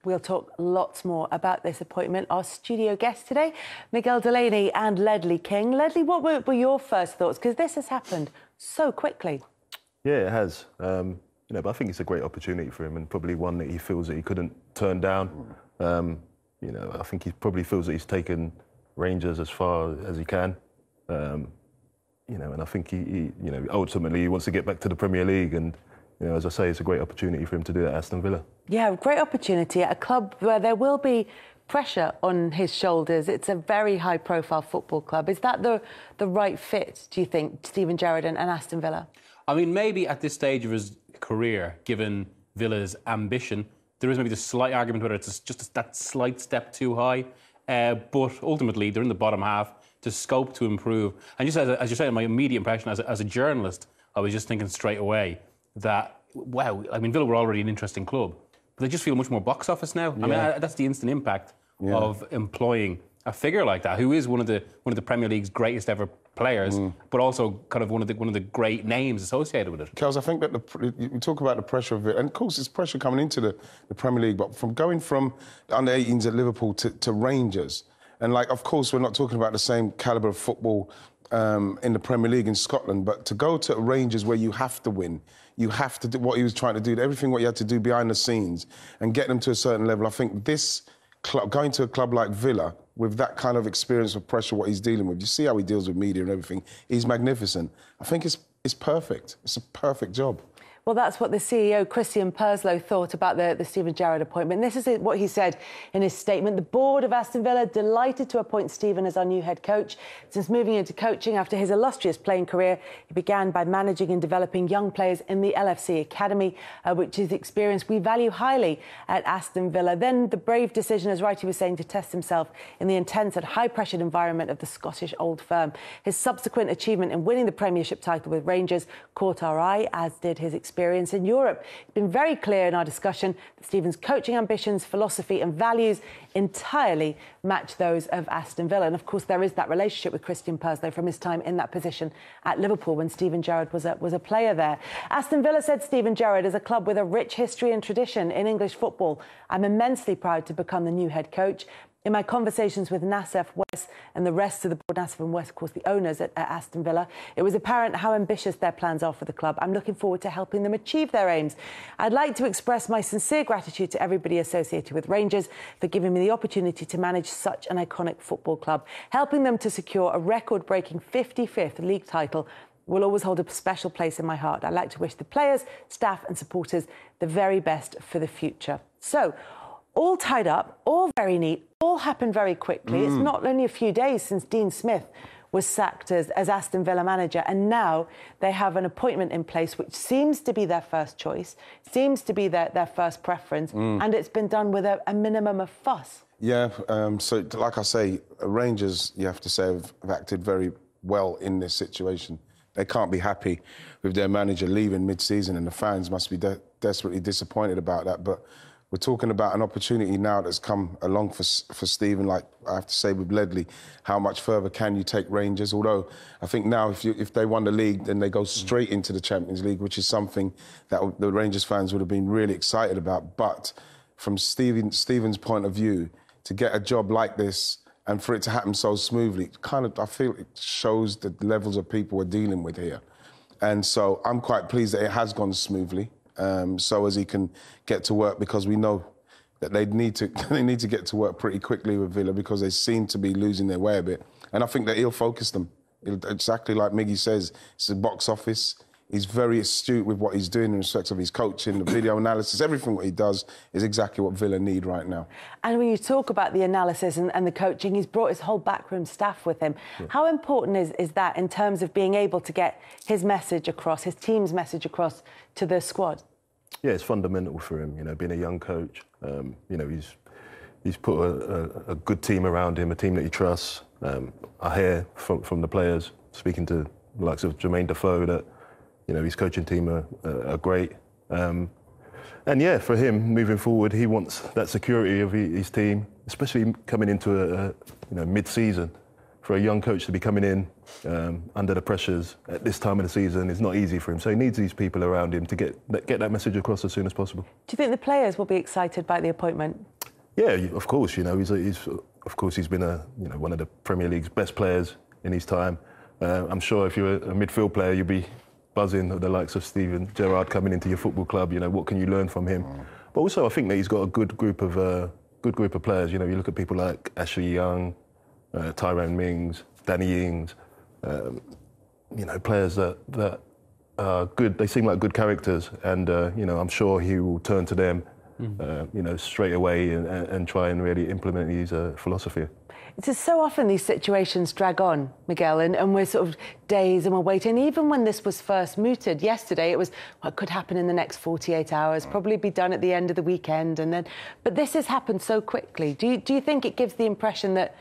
We'll talk lots more about this appointment. Our studio guests today, Miguel Delaney and Ledley King. Ledley, what were your first thoughts? Because this has happened so quickly. Yeah, it has. But I think it's a great opportunity for him, and probably one that he feels that he couldn't turn down. I think he probably feels that he's taken Rangers as far as he can. And I think he ultimately he wants to get back to the Premier League, and as I say, it's a great opportunity for him to do that at Aston Villa. Yeah, great opportunity at a club where there will be pressure on his shoulders. It's a very high-profile football club. Is that the right fit, do you think, Steven Gerrard and Aston Villa? I mean, maybe at this stage of his career, given Villa's ambition, there is maybe the slight argument whether it's just that slight step too high. But ultimately, they're in the bottom half. There's scope to improve. And just as you're saying, my immediate impression as a journalist, I was just thinking straight away that, wow, I mean, Villa were already an interesting club, but they just feel much more box office now. Yeah. I mean, that's the instant impact of employing a figure like that, who is one of the Premier League's greatest ever players, but also kind of one of the great names associated with it. Kels, I think that we talk about the pressure of it, and of course it's pressure coming into the Premier League, but from going from the under-18s at Liverpool to Rangers, and of course we're not talking about the same calibre of football in the Premier League in Scotland, but to go to Rangers where you have to win, you have to do what he was trying to do, everything what you had to do behind the scenes and get them to a certain level. I think this club, going to a club like Villa with that kind of experience of pressure, what he's dealing with, you see how he deals with media and everything, he's magnificent. I think it's perfect. It's a perfect job. Well, that's what the CEO, Christian Purslow, thought about the Steven Gerrard appointment. This is what he said in his statement. The board of Aston Villa delighted to appoint Steven as our new head coach. Since moving into coaching after his illustrious playing career, he began by managing and developing young players in the LFC Academy, which is experience we value highly at Aston Villa. Then the brave decision, as Wright was saying, to test himself in the intense and high-pressured environment of the Scottish old firm. His subsequent achievement in winning the Premiership title with Rangers caught our eye, as did his experience in Europe. It's been very clear in our discussion that Steven's coaching ambitions, philosophy and values entirely match those of Aston Villa. And of course, there is that relationship with Christian Purslow from his time in that position at Liverpool when Steven Gerrard was a player there. Aston Villa said Steven Gerrard is a club with a rich history and tradition in English football. I'm immensely proud to become the new head coach. In my conversations with Nassef West and the rest of the board, Nassef and West, of course, the owners at Aston Villa, it was apparent how ambitious their plans are for the club. I'm looking forward to helping them achieve their aims. I'd like to express my sincere gratitude to everybody associated with Rangers for giving me the opportunity to manage such an iconic football club. Helping them to secure a record-breaking 55th league title will always hold a special place in my heart. I'd like to wish the players, staff and supporters the very best for the future. So, all tied up, all very neat, all happened very quickly. It's not only a few days since Dean Smith was sacked as Aston Villa manager, and now they have an appointment in place which seems to be their first choice, seems to be their first preference, and it's been done with a minimum of fuss. Yeah, so like I say, Rangers, you have to say, have acted very well in this situation. They can't be happy with their manager leaving mid-season, and the fans must be desperately disappointed about that, but we're talking about an opportunity now that's come along for Steven, like I have to say with Ledley, how much further can you take Rangers? Although I think now if they won the league, then they go straight into the Champions League, which is something that the Rangers fans would have been really excited about. But from Steven's point of view, to get a job like this and for it to happen so smoothly, I feel it shows the levels of people we're dealing with here. And so I'm quite pleased that it has gone smoothly. So as he can get to work, because we know that they need to get to work pretty quickly with Villa because they seem to be losing their way a bit. And I think that he'll focus them. Exactly like Miggy says, it's the box office. He's very astute with what he's doing in respect of his coaching, the video analysis, everything what he does is exactly what Villa need right now. And when you talk about the analysis and the coaching, he's brought his whole backroom staff with him. Yeah. How important is that in terms of being able to get his message across, his team's message across to the squad? Yeah, it's fundamental for him, being a young coach. He's put a good team around him, a team that he trusts. I hear from the players, speaking to the likes of Jermaine Defoe, that his coaching team are great. And yeah, for him, moving forward, he wants that security of his team, especially coming into a mid-season. for a young coach to be coming in under the pressures at this time of the season is not easy for him. So he needs these people around him to get that message across as soon as possible. Do you think the players will be excited by the appointment? Yeah, of course. You know, he's been one of the Premier League's best players in his time. I'm sure if you're a midfield player, you'll be buzzing at the likes of Steven Gerrard coming into your football club. You know, what can you learn from him? But also, I think that he's got a good group of players. You know, you look at people like Ashley Young, Tyrone Mings, Danny Ings. You know, players that are good. They seem like good characters, and you know, I'm sure he will turn to them, you know, straight away and try and really implement his philosophy. It's just so often these situations drag on, Miguel, and we're sort of days and we're waiting. Even when this was first mooted yesterday, it was what could happen in the next 48 hours, probably be done at the end of the weekend, and then. But this has happened so quickly. Do you think it gives the impression that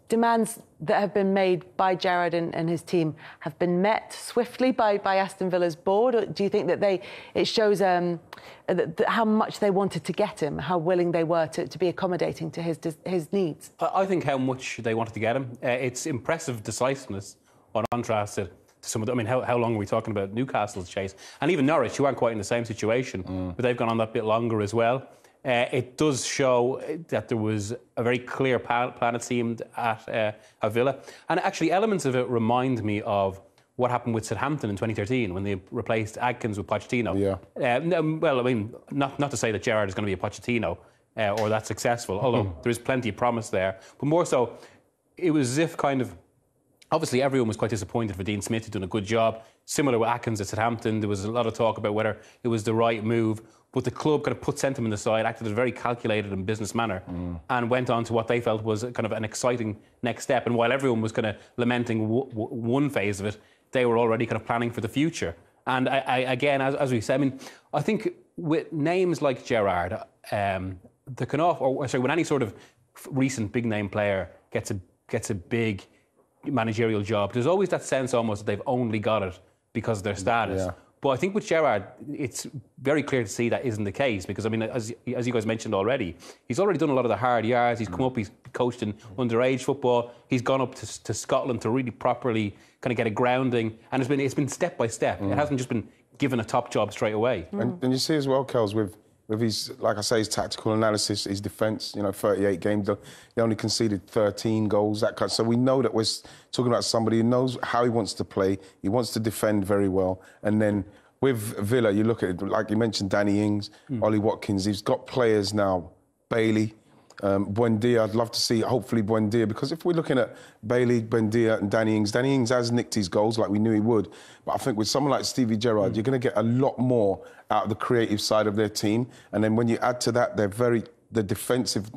demands that have been made by Gerrard and his team have been met swiftly by Aston Villa's board? Or do you think that it shows how much they wanted to get him, how willing they were to be accommodating to his needs? I think how much they wanted to get him. It's impressive decisiveness on contrast to some of the, I mean, how long are we talking about Newcastle's chase? And even Norwich, who aren't quite in the same situation, but they've gone on that bit longer as well. It does show that there was a very clear plan, it seemed, at Villa. And actually, elements of it remind me of what happened with Southampton in 2013 when they replaced Adkins with Pochettino. Yeah. Well, I mean, not to say that Gerrard is going to be a Pochettino or that successful, although there is plenty of promise there. But more so, it was as if kind of... Obviously, everyone was quite disappointed for Dean Smith, who'd done a good job. Similar with Atkins at Southampton, there was a lot of talk about whether it was the right move. But the club kind of put sentiment aside, acted in a very calculated and business manner, and went on to what they felt was kind of an exciting next step. And while everyone was kind of lamenting one phase of it, they were already kind of planning for the future. And again, as we said, I mean, I think with names like Gerrard, when any sort of recent big name player gets a big managerial job, there's always that sense almost that they've only got it because of their status. Yeah. But I think with Gerrard, it's very clear to see that isn't the case because, I mean, as you guys mentioned already, he's already done a lot of the hard yards. He's come up, he's coached in underage football. He's gone up to Scotland to really properly kind of get a grounding. And it's been step by step. It hasn't just been given a top job straight away. And you see as well, Kels, with his, like I say, his tactical analysis, his defence, you know, 38 games, he only conceded 13 goals, that kind. So we know that we're talking about somebody who knows how he wants to play, he wants to defend very well. And then with Villa, you look at it, like you mentioned, Danny Ings, Ollie Watkins, he's got players now, Bailey, Buendia. I'd love to see, hopefully, Buendia, because if we're looking at Bailey, Buendia and Danny Ings has nicked his goals like we knew he would. But I think with someone like Stevie Gerrard, you're going to get a lot more out of the creative side of their team. And then when you add to that, the defensive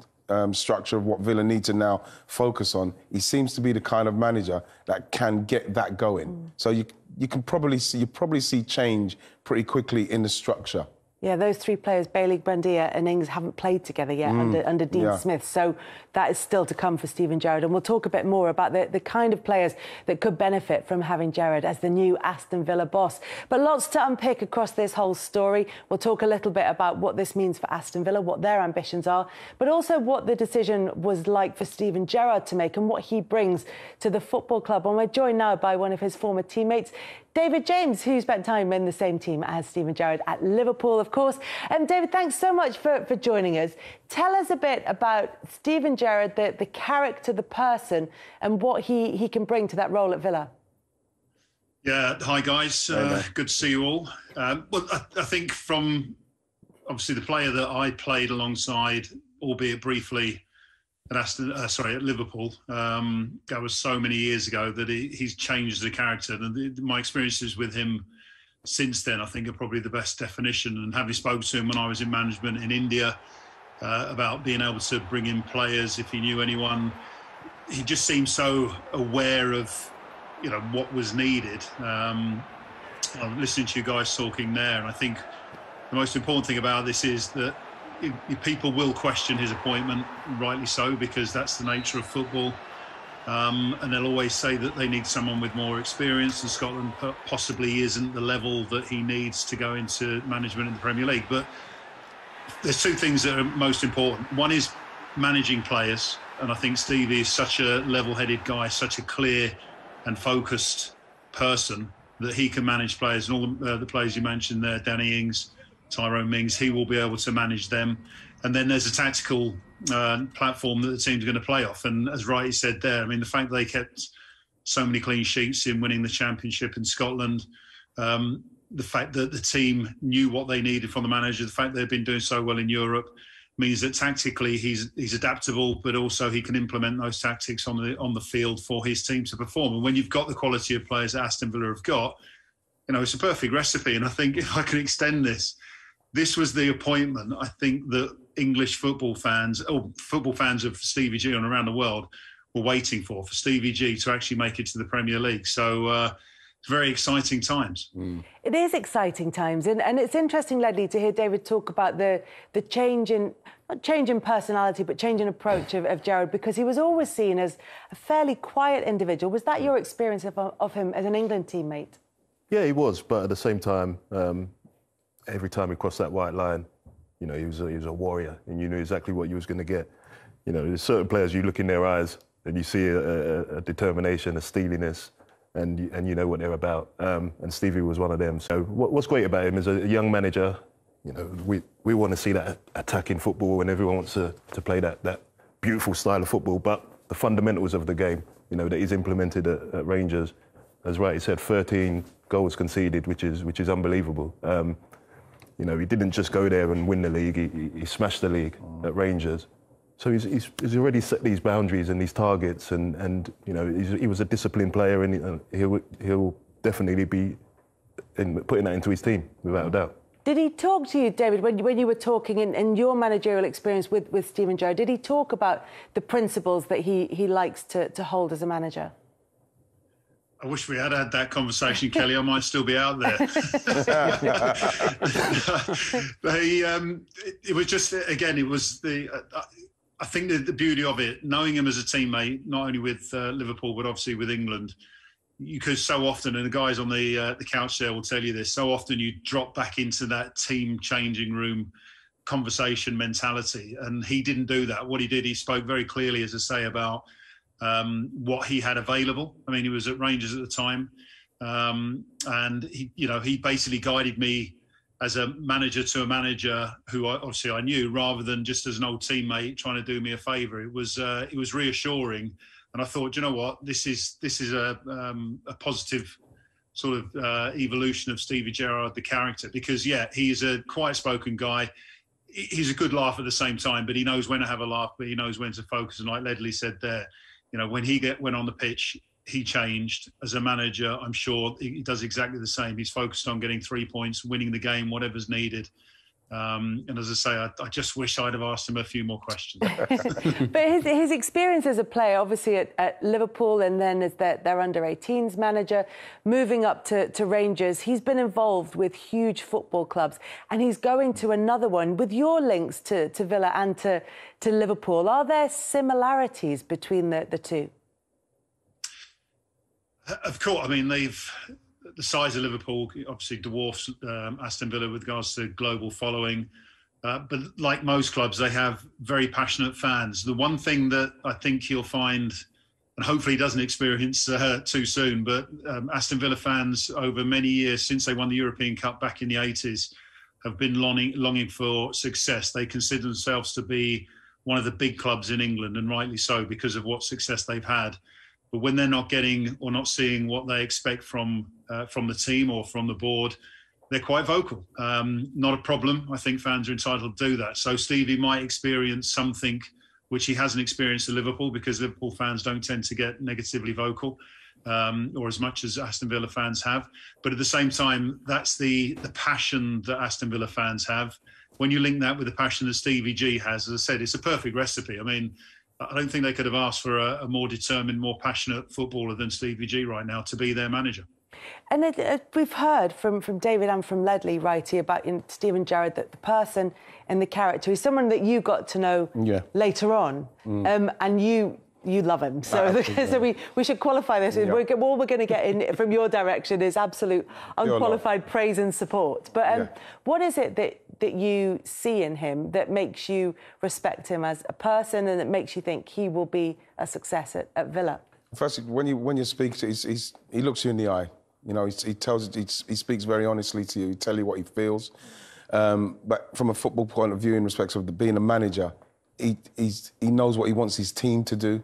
structure of what Villa need to now focus on, he seems to be the kind of manager that can get that going. So you can probably see change pretty quickly in the structure. Yeah, those three players, Bailey, Buendia and Ings, haven't played together yet under Dean Smith. So that is still to come for Steven Gerrard. And we'll talk a bit more about the kind of players that could benefit from having Gerrard as the new Aston Villa boss. But lots to unpick across this whole story. We'll talk a little bit about what this means for Aston Villa, what their ambitions are, but also what the decision was like for Steven Gerrard to make and what he brings to the football club. And we're joined now by one of his former teammates, David James, who spent time in the same team as Steven Gerrard at Liverpool, of course. And David, thanks so much for joining us. Tell us a bit about Steven Gerrard, the character, the person, and what he can bring to that role at Villa. Yeah, hi guys. Good to see you all. Well, I think from obviously the player that I played alongside, albeit briefly, at Liverpool. That was so many years ago that he's changed as a character. And my experiences with him since then, I think, are probably the best definition. And having spoken to him when I was in management in India about being able to bring in players if he knew anyone, he just seemed so aware of, you know, what was needed. I'm listening to you guys talking there, and I think the most important thing about this is that people will question his appointment, rightly so, because that's the nature of football. And they'll always say that they need someone with more experience, and Scotland possibly isn't the level that he needs to go into management in the Premier League. But there's two things that are most important. One is managing players, And I think Stevie is such a level-headed guy, such a clear and focused person that he can manage players. And all the players you mentioned there, Danny Ings, Tyrone Mings, he will be able to manage them. And then there's a tactical platform that the team's going to play off. And as Wright said there, I mean, the fact they kept so many clean sheets in winning the championship in Scotland, the fact that the team knew what they needed from the manager, the fact they've been doing so well in Europe, means that tactically he's adaptable, but also he can implement those tactics on the field for his team to perform. And when you've got the quality of players that Aston Villa have got, it's a perfect recipe. And I think if I can extend this was the appointment I think that English football fans, or football fans of Stevie G and around the world, were waiting for Stevie G to actually make it to the Premier League. So it's very exciting times. It is exciting times. And it's interesting, Ledley, to hear David talk about the change in, not change in personality, but change in approach of Gerrard, because he was always seen as a fairly quiet individual. Was that your experience of him as an England teammate? Yeah, he was. But at the same time, every time he crossed that white line, he was a warrior, and you knew exactly what you was going to get. There's certain players, you look in their eyes and you see a determination, a steeliness, and you know what they're about. And Stevie was one of them. So what's great about him is a young manager. We want to see that attacking football, and everyone wants to play that beautiful style of football. But the fundamentals of the game, that he's implemented at Rangers, as Wright said, 13 goals conceded, which is unbelievable. He didn't just go there and win the league. He smashed the league at Rangers. So he's already set these boundaries and these targets, and he was a disciplined player, and he'll definitely be putting that into his team without a doubt. Did he talk to you, David, when you were talking in your managerial experience with Steven Gerrard? Did he talk about the principles that he likes to hold as a manager? I wish we had that conversation, Kelly. I might still be out there. It was just, again, it was I think the beauty of it, knowing him as a teammate, not only with Liverpool, but obviously with England, because so often, and the guys on the couch there will tell you this, so often you drop back into that team changing room conversation mentality. And he didn't do that. What he did, he spoke very clearly, as I say, about what he had available. I mean, he was at Rangers at the time, and he basically guided me as a manager to a manager who obviously I knew, rather than just as an old teammate trying to do me a favour. It was reassuring, and I thought, you know what, this is a positive sort of evolution of Stevie Gerrard, the character, because he's a quiet-spoken guy. He's a good laugh at the same time, but he knows when to have a laugh, but he knows when to focus. And like Ledley said there, when he went on the pitch, he changed. As a manager, I'm sure he does exactly the same. He's focused on getting 3 points, winning the game, whatever's needed. And as I say, I just wish I'd have asked him a few more questions. But his experience as a player, obviously at Liverpool, and then as their under-18s manager, moving up to Rangers, he's been involved with huge football clubs, and he's going to another one. With your links to Villa and to Liverpool, are there similarities between the two? Of course. I mean, the size of Liverpool obviously dwarfs Aston Villa with regards to global following. But like most clubs, they have very passionate fans. The one thing that I think he'll find, and hopefully he doesn't experience too soon, but Aston Villa fans over many years, since they won the European Cup back in the 80s, have been longing for success. They consider themselves to be one of the big clubs in England, and rightly so, because of what success they've had. But when they're not getting or not seeing what they expect from the team or from the board, they're quite vocal. Not a problem. I think fans are entitled to do that. So Stevie might experience something which he hasn't experienced at Liverpool, because Liverpool fans don't tend to get negatively vocal, or as much as Aston Villa fans have. But at the same time, that's the passion that Aston Villa fans have. When you link that with the passion that Stevie G has, as I said, it's a perfect recipe. I mean, I don't think they could have asked for a more determined, more passionate footballer than Stevie G right now to be their manager. And we've heard from David and from Ledley right here about Steven Gerrard, that the person and the character is someone that you got to know later on, and you love him. So, so we should qualify this. Yeah. All we're going to get in from your direction is absolute unqualified praise and support. But what is it that you see in him that makes you respect him as a person and that makes you think he will be a success at Villa? First, when you speak to him, he looks you in the eye. You know, he speaks very honestly to you. He tells you what he feels. But from a football point of view, in respect of being a manager, he knows what he wants his team to do.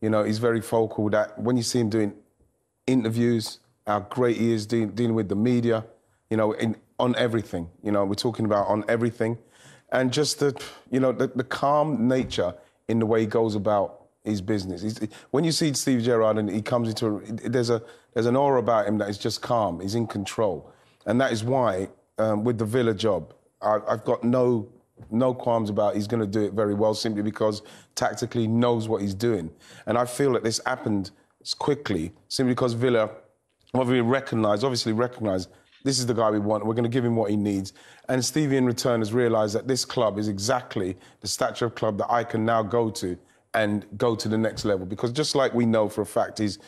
You know, he's very vocal. That when you see him doing interviews, how great he is dealing with the media, you know, on everything. You know, we're talking about on everything, and just the calm nature in the way he goes about his business. When you see Steve Gerrard and he comes into there's an aura about him that is just calm. He's in control, and that is why with the Villa job, I've got no qualms about he's going to do it very well, simply because tactically he knows what he's doing. And I feel that this happened quickly simply because Villa obviously recognised this is the guy we want. We're going to give him what he needs. And Stevie, in return, has realised that this club is exactly the stature of club that I can now go to and go to the next level. Because just like we know for a fact, his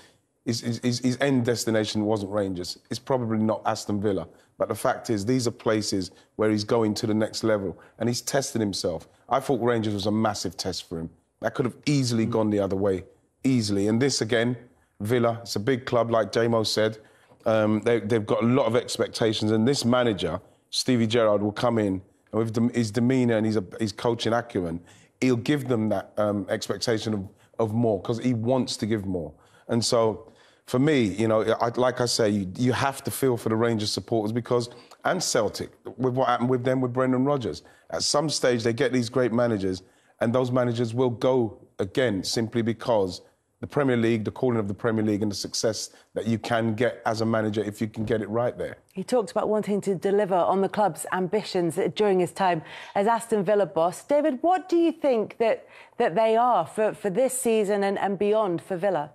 end destination wasn't Rangers. It's probably not Aston Villa. But the fact is, these are places where he's going to the next level. And he's tested himself. I thought Rangers was a massive test for him. That could have easily gone the other way. Easily. And this, again, Villa, it's a big club, like Jamo said. They've got a lot of expectations. And this manager, Stevie Gerrard, will come in, and with his demeanour and his coaching acumen, he'll give them that expectation of more, because he wants to give more. And so, for me, you know, like I say, you have to feel for the Rangers supporters, and Celtic, with what happened with them with Brendan Rodgers. At some stage, they get these great managers, and those managers will go again simply because the Premier League, the calling of the Premier League, and the success that you can get as a manager if you can get it right there. He talked about wanting to deliver on the club's ambitions during his time as Aston Villa boss. David, what do you think that they are for this season and beyond for Villa?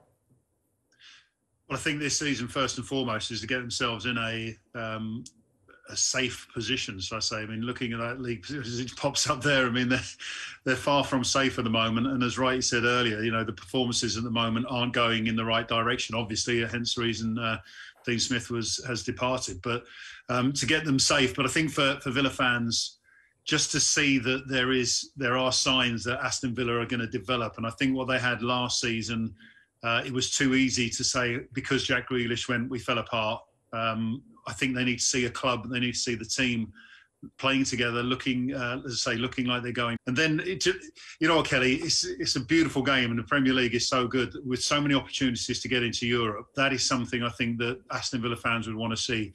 Well, I think this season, first and foremost, is to get themselves in a safe position, so I say. I mean, looking at that league, it pops up there. I mean, they're far from safe at the moment. And as Wright said earlier, you know, the performances at the moment aren't going in the right direction. Obviously, hence the reason Dean Smith has departed. But to get them safe. But I think for Villa fans, just to see that there are signs that Aston Villa are going to develop. And I think what they had last season, it was too easy to say, because Jack Grealish went, we fell apart. I think they need to see a club, they need to see the team playing together, looking, as I say, looking like they're going. And then, you know what, Kelly, it's a beautiful game, and the Premier League is so good, with so many opportunities to get into Europe. That is something I think that Aston Villa fans would want to see.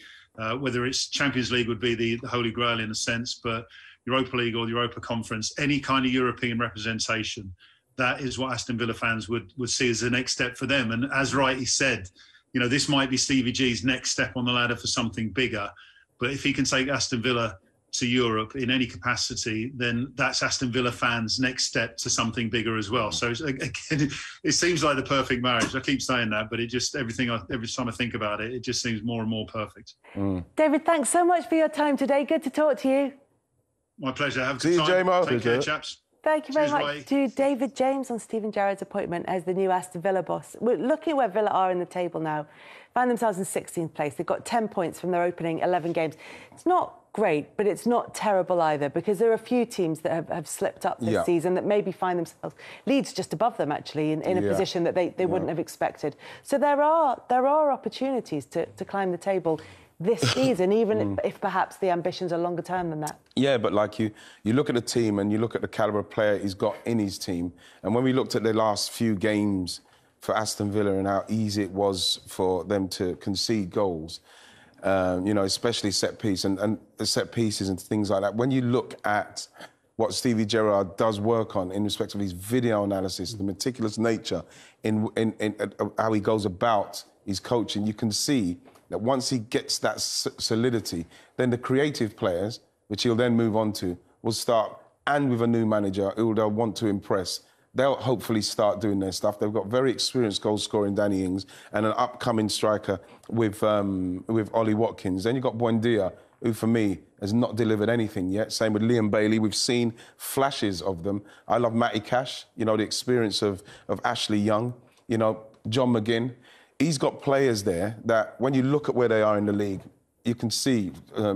Whether it's Champions League would be the Holy Grail in a sense, but Europa League or Europa Conference, any kind of European representation, that is what Aston Villa fans would see as the next step for them. And as Wright said, you know, this might be Stevie G's next step on the ladder for something bigger. But if he can take Aston Villa to Europe in any capacity, then that's Aston Villa fans' next step to something bigger as well. So again, it seems like the perfect marriage. I keep saying that, but it just, every time I think about it, it just seems more and more perfect. David, thanks so much for your time today. Good to talk to you. My pleasure. Have a See good you, time. Jamo. Take care, chaps. Thank you very Cheers, much Ray. to David James on Steven Gerrard's appointment as the new Aston Villa boss. We're looking at where Villa are in the table now. Find themselves in 16th place. They've got 10 points from their opening 11 games. It's not great, but it's not terrible either, because there are a few teams that have slipped up this season that maybe find themselves, Leeds just above them actually, in a position that they wouldn't have expected. So there are opportunities to climb the table this season, even if perhaps the ambitions are longer term than that. Yeah, but like you look at the team and you look at the calibre of player he's got in his team, and when we looked at the last few games for Aston Villa and how easy it was for them to concede goals, you know, especially set piece and set pieces and things like that. When you look at what Stevie Gerrard does work on in respect of his video analysis, the meticulous nature in how he goes about his coaching, you can see that once he gets that solidity, then the creative players, which he'll then move on to, will start, and with a new manager who they'll want to impress, they'll hopefully start doing their stuff. They've got very experienced goal-scoring Danny Ings and an upcoming striker with Ollie Watkins. Then you've got Buendia, who for me has not delivered anything yet. Same with Liam Bailey. We've seen flashes of them. I love Matty Cash, you know, the experience of Ashley Young, you know, John McGinn. He's got players there that, when you look at where they are in the league, you can see,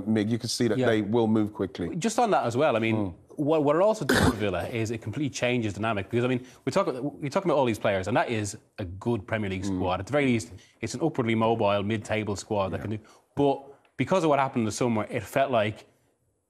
Mig, you can see that they will move quickly. Just on that as well, I mean, what it also does for Villa is it completely changes dynamic, because, I mean, we're talking about all these players, and that is a good Premier League squad. At the very least, it's an upwardly mobile, mid-table squad that can do. But because of what happened in the summer, it felt like,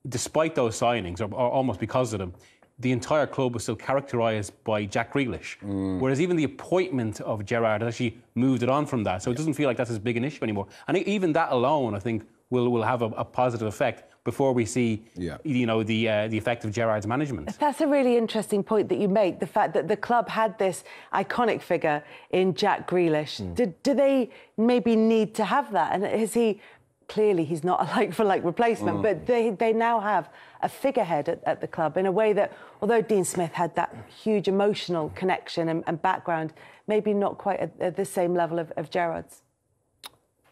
despite those signings, or almost because of them, the entire club was still characterised by Jack Grealish. Whereas even the appointment of Gerrard has actually moved it on from that. So it doesn't feel like that's as big an issue anymore. And even that alone, I think, will have a positive effect before we see, you know, the effect of Gerrard's management. That's a really interesting point that you make, the fact that the club had this iconic figure in Jack Grealish. Do they maybe need to have that? And is he... Clearly, he's not a like-for-like replacement, but they now have a figurehead at the club in a way that, although Dean Smith had that huge emotional connection and background, maybe not quite at the same level of Gerrard's.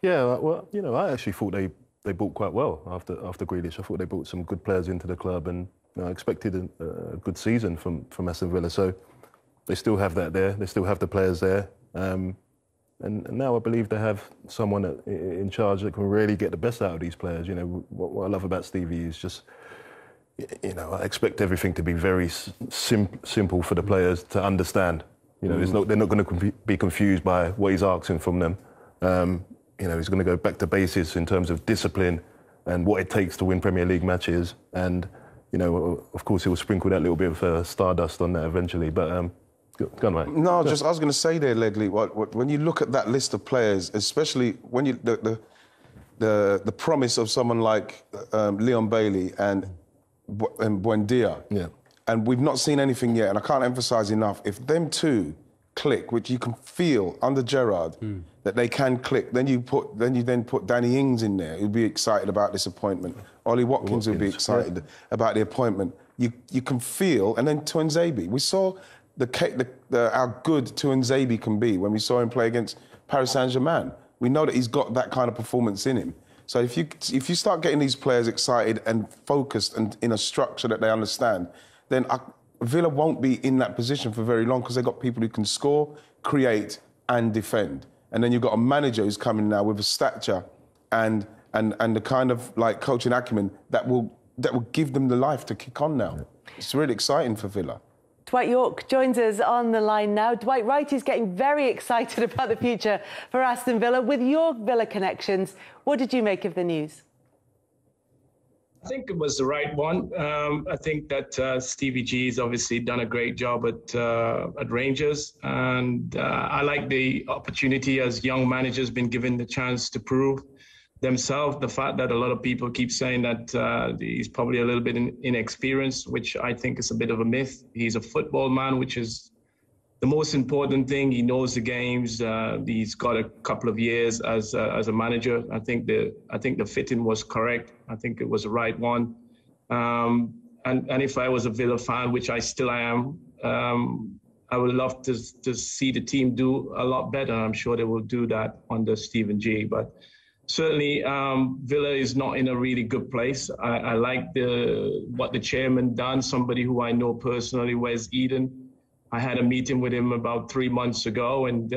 Yeah, well, you know, I actually thought they bought quite well after Grealish. I thought they brought some good players into the club, and you know, I expected a good season from Aston Villa. So they still have that there. They still have the players there. And now I believe they have someone in charge that can really get the best out of these players. You know, what I love about Stevie is just, you know, I expect everything to be very simple for the players to understand. You know, they're not going to be confused by what he's asking from them. You know, he's going to go back to basics in terms of discipline and what it takes to win Premier League matches. And, you know, of course, he'll sprinkle that little bit of stardust on that eventually. But, go on, mate. No, I was going to say there, Ledley, when you look at that list of players, especially when you the promise of someone like Leon Bailey and Buendia, and we've not seen anything yet, and I can't emphasise enough, if them two click, which you can feel under Gerrard, that they can click, then you then put Danny Ings in there, who'll be excited about this appointment. Ollie Watkins will be excited about the appointment. You can feel, and then Tuanzebe. We saw how good Tuanzebe can be when we saw him play against Paris Saint-Germain. We know that he's got that kind of performance in him. So if you start getting these players excited and focused and in a structure that they understand, then Villa won't be in that position for very long, because they've got people who can score, create and defend. And then you've got a manager who's coming now with a stature and the kind of like coaching acumen that will give them the life to kick on now. It's really exciting for Villa. Dwight York joins us on the line now. Dwight, Wright is getting very excited about the future for Aston Villa. With your Villa connections, what did you make of the news? I think it was the right one. I think that Stevie G has obviously done a great job at Rangers, and I like the opportunity as young managers been given the chance to prove themselves. The fact that a lot of people keep saying that he's probably a little bit inexperienced, which I think is a bit of a myth. He's a football man, which is the most important thing. He knows the games. He's got a couple of years as a manager. I think the fitting was correct. I think it was the right one. And if I was a Villa fan, which I still am, I would love to see the team do a lot better. I'm sure they will do that under Stephen G. But certainly, Villa is not in a really good place. I like what the chairman done, somebody who I know personally, Wes Eden. I had a meeting with him about 3 months ago, and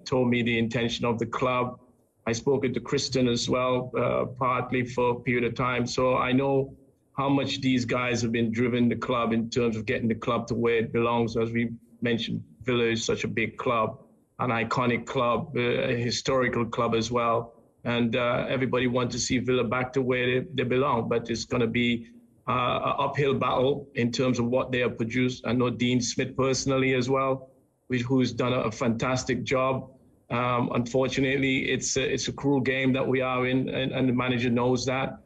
told me the intention of the club. I spoke to Kristen as well, partly for a period of time. So I know how much these guys have been driven the club in terms of getting the club to where it belongs. As we mentioned, Villa is such a big club, an iconic club, a historical club as well. And everybody wants to see Villa back to where they belong, but it's going to be an uphill battle in terms of what they have produced. I know Dean Smith personally as well, who's done a fantastic job. Unfortunately, it's a cruel game that we are in, and the manager knows that.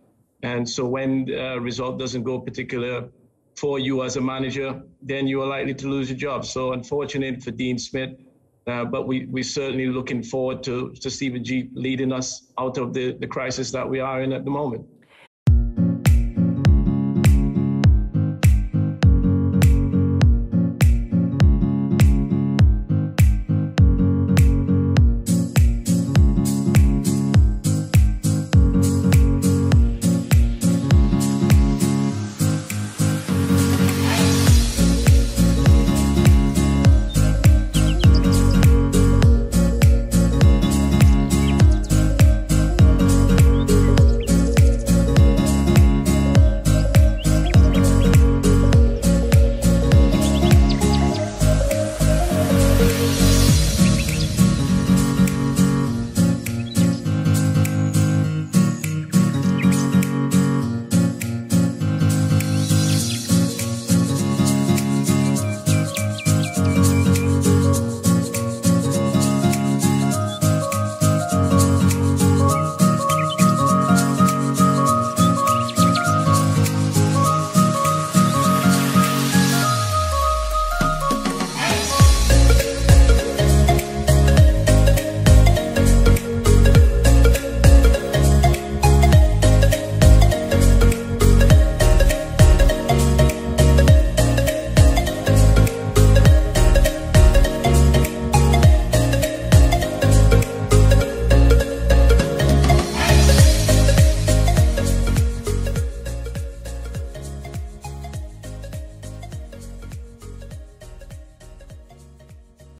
And so when the result doesn't go particular for you as a manager, then you are likely to lose your job. So unfortunate for Dean Smith. But we're certainly looking forward to Stephen G leading us out of the crisis that we are in at the moment.